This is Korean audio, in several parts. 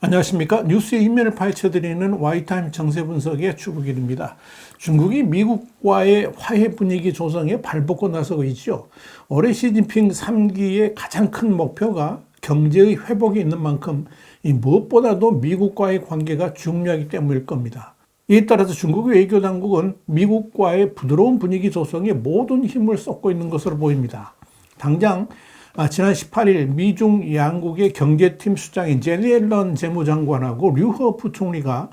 안녕하십니까. 뉴스의 인면을 파헤쳐드리는 와이타임 정세 분석의 주북일입니다. 중국이 미국과의 화해 분위기 조성에 발벗고 나서고 있죠. 올해 시진핑 3기의 가장 큰 목표가 경제의 회복이 있는 만큼 무엇보다도 미국과의 관계가 중요하기 때문일 겁니다. 이에 따라서 중국 외교당국은 미국과의 부드러운 분위기 조성에 모든 힘을 쏟고 있는 것으로 보입니다. 당장 지난 18일 미중 양국의 경제팀 수장인 제니 옐런 재무장관하고 류허 부총리가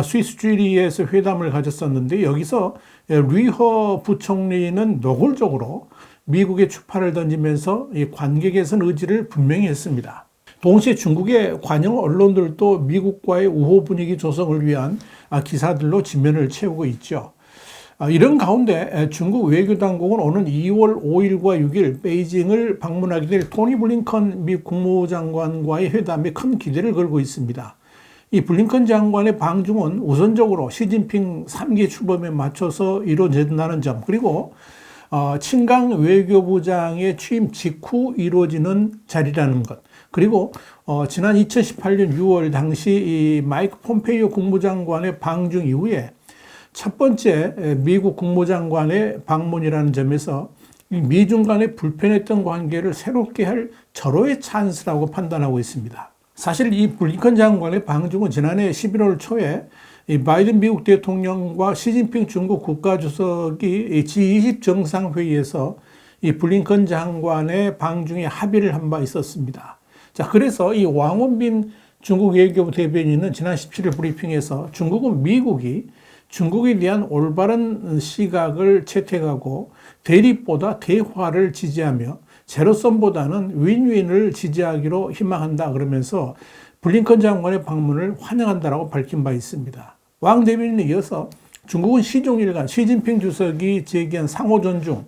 스위스 쥐리히에서 회담을 가졌었는데, 여기서 류허 부총리는 노골적으로 미국의 추파를 던지면서 이 관계 개선 의지를 분명히 했습니다. 동시에 중국의 관영 언론들도 미국과의 우호 분위기 조성을 위한 기사들로 지면을 채우고 있죠. 이런 가운데 중국 외교당국은 오는 2월 5일과 6일 베이징을 방문하게 될 토니 블링컨 미 국무장관과의 회담에 큰 기대를 걸고 있습니다. 이 블링컨 장관의 방중은 우선적으로 시진핑 3기 출범에 맞춰서 이루어진다는 점, 그리고 친강 외교부장의 취임 직후 이루어지는 자리라는 것, 그리고 지난 2018년 6월 당시 이 마이크 폼페이오 국무장관의 방중 이후에 첫 번째 미국 국무장관의 방문이라는 점에서 미중 간의 불편했던 관계를 새롭게 할 절호의 찬스라고 판단하고 있습니다. 사실 이 블링컨 장관의 방중은 지난해 11월 초에 바이든 미국 대통령과 시진핑 중국 국가주석이 G20 정상회의에서 이 블링컨 장관의 방중에 합의를 한 바 있었습니다. 자, 그래서 이 왕원빈 중국 외교부 대변인은 지난 17일 브리핑에서 중국은 미국이 중국에 대한 올바른 시각을 채택하고 대립보다 대화를 지지하며 제로섬보다는 윈윈을 지지하기로 희망한다 그러면서 블링컨 장관의 방문을 환영한다라고 밝힌 바 있습니다. 왕 대변인에 이어서 중국은 시종일관 시진핑 주석이 제기한 상호 존중,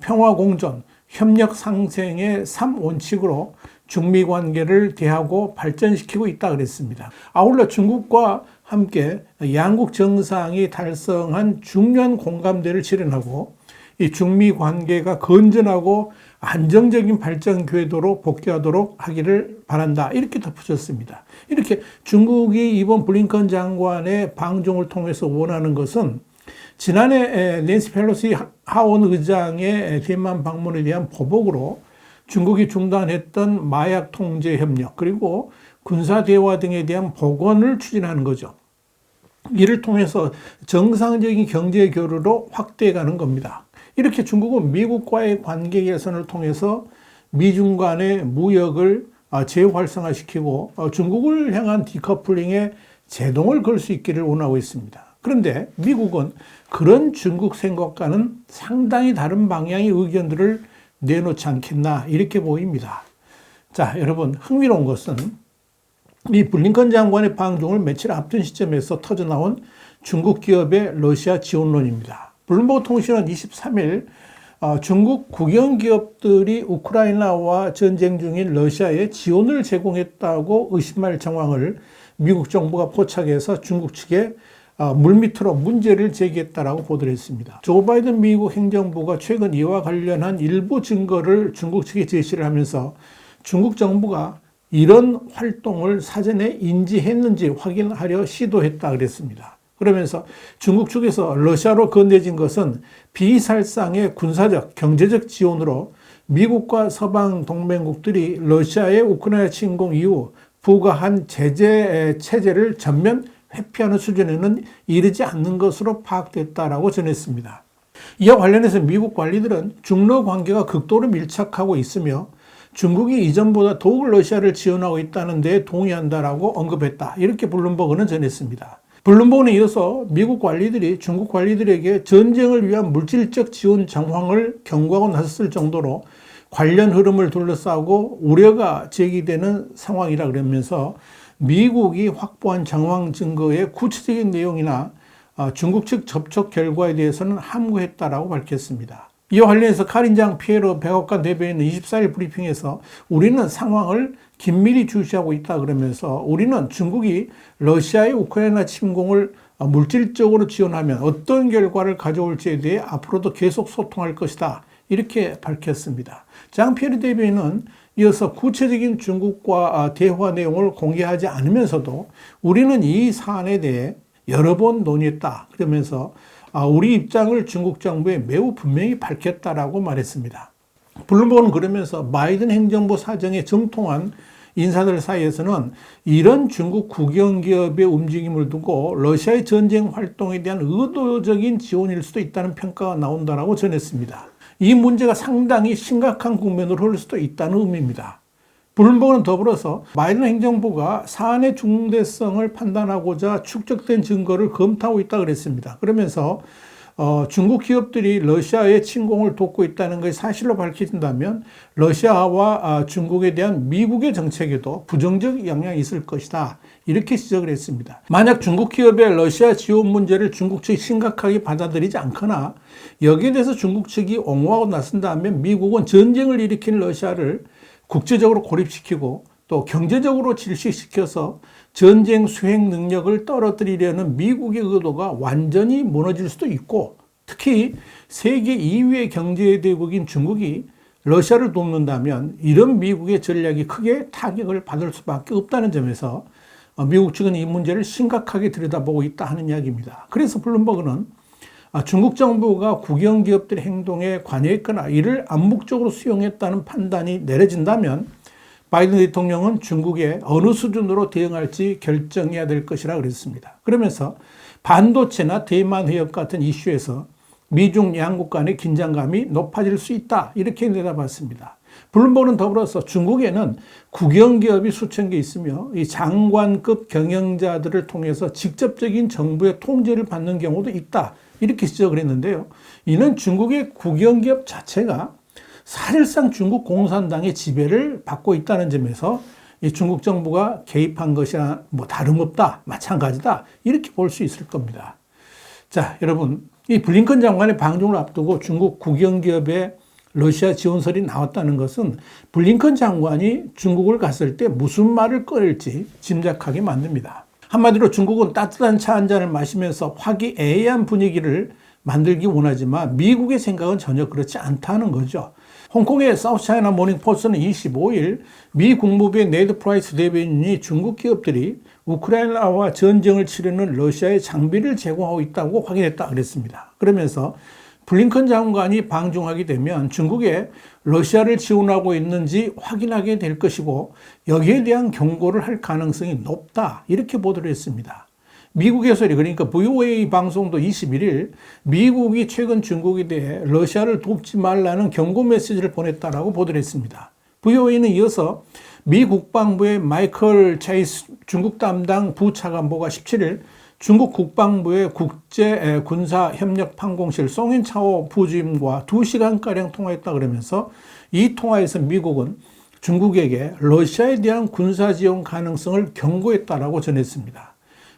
평화 공존, 협력 상생의 3원칙으로 중미 관계를 대하고 발전시키고 있다 그랬습니다. 아울러 중국과 함께 양국 정상이 달성한 중요한 공감대를 실현하고 이 중미 관계가 건전하고 안정적인 발전 궤도로 복귀하도록 하기를 바란다, 이렇게 덧붙였습니다. 이렇게 중국이 이번 블링컨 장관의 방중을 통해서 원하는 것은 지난해 낸시 펠로시 하원 의장의 대만 방문에 대한 보복으로 중국이 중단했던 마약 통제 협력, 그리고 군사 대화 등에 대한 복원을 추진하는 거죠. 이를 통해서 정상적인 경제 교류로 확대해가는 겁니다. 이렇게 중국은 미국과의 관계 개선을 통해서 미중 간의 무역을 재활성화시키고 중국을 향한 디커플링에 제동을 걸 수 있기를 원하고 있습니다. 그런데 미국은 그런 중국 생각과는 상당히 다른 방향의 의견들을 내놓지 않겠나, 이렇게 보입니다. 자, 여러분, 흥미로운 것은 이 블링컨 장관의 방중을 며칠 앞둔 시점에서 터져나온 중국 기업의 러시아 지원론입니다. 블룸버그 통신은 23일 중국 국영 기업들이 우크라이나와 전쟁 중인 러시아에 지원을 제공했다고 의심할 정황을 미국 정부가 포착해서 중국 측에 물밑으로 문제를 제기했다라고 보도를 했습니다. 조 바이든 미국 행정부가 최근 이와 관련한 일부 증거를 중국 측에 제시를 하면서 중국 정부가 이런 활동을 사전에 인지했는지 확인하려 시도했다 그랬습니다. 그러면서 중국 측에서 러시아로 건네진 것은 비살상의 군사적, 경제적 지원으로 미국과 서방 동맹국들이 러시아의 우크라이나 침공 이후 부과한 제재 체제를 전면 회피하는 수준에는 이르지 않는 것으로 파악됐다라고 전했습니다. 이와 관련해서 미국 관리들은 중러 관계가 극도로 밀착하고 있으며 중국이 이전보다 더욱 러시아를 지원하고 있다는 데 동의한다라고 언급했다, 이렇게 블룸버그는 전했습니다. 블룸버그는 이어서 미국 관리들이 중국 관리들에게 전쟁을 위한 물질적 지원 정황을 경고하고 나섰을 정도로 관련 흐름을 둘러싸고 우려가 제기되는 상황이라 그러면서 미국이 확보한 정황 증거의 구체적인 내용이나 중국 측 접촉 결과에 대해서는 함구했다라고 밝혔습니다. 이와 관련해서 카린장 피에로 백악관 대변인은 24일 브리핑에서 우리는 상황을 긴밀히 주시하고 있다 그러면서 우리는 중국이 러시아의 우크라이나 침공을 물질적으로 지원하면 어떤 결과를 가져올지에 대해 앞으로도 계속 소통할 것이다. 이렇게 밝혔습니다. 장 피에르 대변인은 이어서 구체적인 중국과 대화 내용을 공개하지 않으면서도 우리는 이 사안에 대해 여러 번 논의했다. 그러면서 우리 입장을 중국 정부에 매우 분명히 밝혔다라고 말했습니다. 블룸버그는 그러면서 바이든 행정부 사정에 정통한 인사들 사이에서는 이런 중국 국영기업의 움직임을 두고 러시아의 전쟁 활동에 대한 의도적인 지원일 수도 있다는 평가가 나온다라고 전했습니다. 이 문제가 상당히 심각한 국면으로 흐를 수도 있다는 의미입니다. 블룸버그는 더불어서 바이든 행정부가 사안의 중대성을 판단하고자 축적된 증거를 검토하고 있다고 그랬습니다. 그러면서 중국 기업들이 러시아의 침공을 돕고 있다는 것이 사실로 밝혀진다면 러시아와 중국에 대한 미국의 정책에도 부정적 영향이 있을 것이다. 이렇게 지적을 했습니다. 만약 중국 기업의 러시아 지원 문제를 중국 측이 심각하게 받아들이지 않거나 여기에 대해서 중국 측이 옹호하고 나선다면 미국은 전쟁을 일으킨 러시아를 국제적으로 고립시키고 또 경제적으로 질식시켜서 전쟁 수행 능력을 떨어뜨리려는 미국의 의도가 완전히 무너질 수도 있고, 특히 세계 2위의 경제대국인 중국이 러시아를 돕는다면 이런 미국의 전략이 크게 타격을 받을 수밖에 없다는 점에서 미국 측은 이 문제를 심각하게 들여다보고 있다 하는 이야기입니다. 그래서 블룸버그는 중국 정부가 국영기업들의 행동에 관여했거나 이를 암묵적으로 수용했다는 판단이 내려진다면 바이든 대통령은 중국에 어느 수준으로 대응할지 결정해야 될 것이라 그랬습니다. 그러면서 반도체나 대만 회협 같은 이슈에서 미중 양국 간의 긴장감이 높아질 수 있다. 이렇게 내다봤습니다. 블룸버그는 더불어서 중국에는 국영기업이 수천 개 있으며 이 장관급 경영자들을 통해서 직접적인 정부의 통제를 받는 경우도 있다. 이렇게 지적을 했는데요. 이는 중국의 국영기업 자체가 사실상 중국 공산당의 지배를 받고 있다는 점에서 이 중국 정부가 개입한 것이나 다름없다, 마찬가지다 이렇게 볼 수 있을 겁니다. 자, 여러분, 이 블링컨 장관의 방중을 앞두고 중국 국영기업의 러시아 지원설이 나왔다는 것은 블링컨 장관이 중국을 갔을 때 무슨 말을 꺼낼지 짐작하게 만듭니다. 한마디로 중국은 따뜻한 차 한 잔을 마시면서 화기애애한 분위기를 만들기 원하지만 미국의 생각은 전혀 그렇지 않다는 거죠. 홍콩의 사우스차이나 모닝포스트는 25일 미 국무부의 네드 프라이스 대변인이 중국 기업들이 우크라이나와 전쟁을 치르는 러시아에 장비를 제공하고 있다고 확인했다 그랬습니다. 그러면서 블링컨 장관이 방중하게 되면 중국에 러시아를 지원하고 있는지 확인하게 될 것이고 여기에 대한 경고를 할 가능성이 높다 이렇게 보도를 했습니다. 미국에서 그러니까 VOA 방송도 21일 미국이 최근 중국에 대해 러시아를 돕지 말라는 경고 메시지를 보냈다라고 보도를 했습니다. VOA는 이어서 미 국방부의 마이클 체이스 중국 담당 부차관보가 17일 중국 국방부의 국제군사협력판공실 송인차오 부주임과 2시간가량 통화했다 그러면서 이 통화에서 미국은 중국에게 러시아에 대한 군사지원 가능성을 경고했다라고 전했습니다.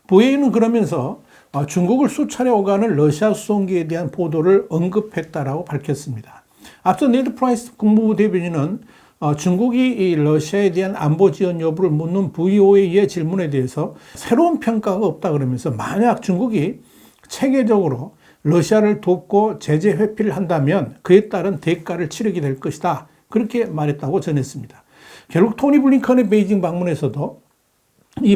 VOA는 그러면서 중국을 수차례 오가는 러시아 수송기에 대한 보도를 언급했다라고 밝혔습니다. 앞서 네드 프라이스 국무부 대변인은 중국이 이 러시아에 대한 안보 지원 여부를 묻는 VOA의 질문에 대해서 새로운 평가가 없다 그러면서 만약 중국이 체계적으로 러시아를 돕고 제재 회피를 한다면 그에 따른 대가를 치르게 될 것이다. 그렇게 말했다고 전했습니다. 결국 토니 블링컨의 베이징 방문에서도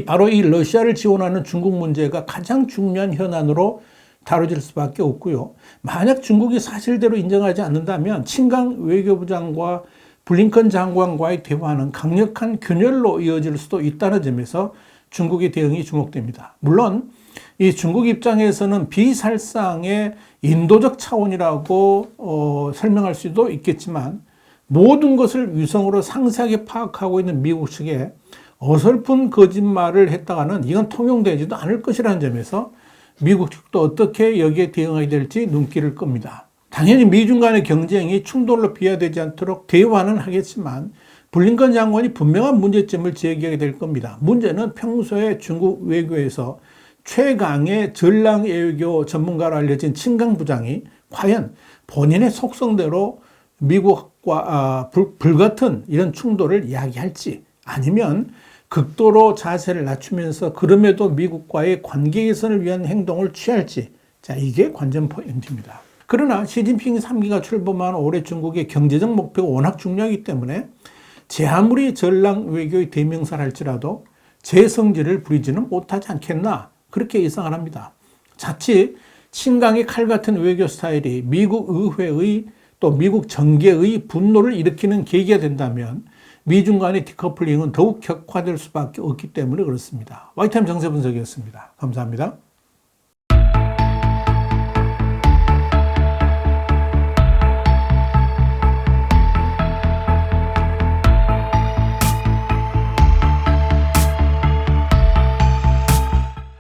바로 이 러시아를 지원하는 중국 문제가 가장 중요한 현안으로 다뤄질 수밖에 없고요. 만약 중국이 사실대로 인정하지 않는다면 친강 외교부장과 블링컨 장관과의 대화는 강력한 균열로 이어질 수도 있다는 점에서 중국의 대응이 주목됩니다. 물론 이 중국 입장에서는 비살상의 인도적 차원이라고 설명할 수도 있겠지만 모든 것을 위성으로 상세하게 파악하고 있는 미국 측에 어설픈 거짓말을 했다가는 이건 통용되지도 않을 것이라는 점에서 미국 측도 어떻게 여기에 대응하게 될지 눈길을 끕니다. 당연히 미중 간의 경쟁이 충돌로 비화되지 않도록 대화는 하겠지만 블링컨 장관이 분명한 문제점을 제기하게 될 겁니다. 문제는 평소에 중국 외교에서 최강의 전략 외교 전문가로 알려진 친강 부장이 과연 본인의 속성대로 미국과 불같은 이런 충돌을 이야기할지 아니면 극도로 자세를 낮추면서 그럼에도 미국과의 관계 개선을 위한 행동을 취할지, 자, 이게 관전 포인트입니다. 그러나 시진핑 3기가 출범한 올해 중국의 경제적 목표가 워낙 중요하기 때문에 제 아무리 전랑 외교의 대명사를 할지라도 제 성질을 부리지는 못하지 않겠나, 그렇게 예상을 합니다. 자칫 신강의 칼 같은 외교 스타일이 미국 의회의 또 미국 정계의 분노를 일으키는 계기가 된다면 미중 간의 디커플링은 더욱 격화될 수밖에 없기 때문에 그렇습니다. 와이타임 정세 분석이었습니다. 감사합니다.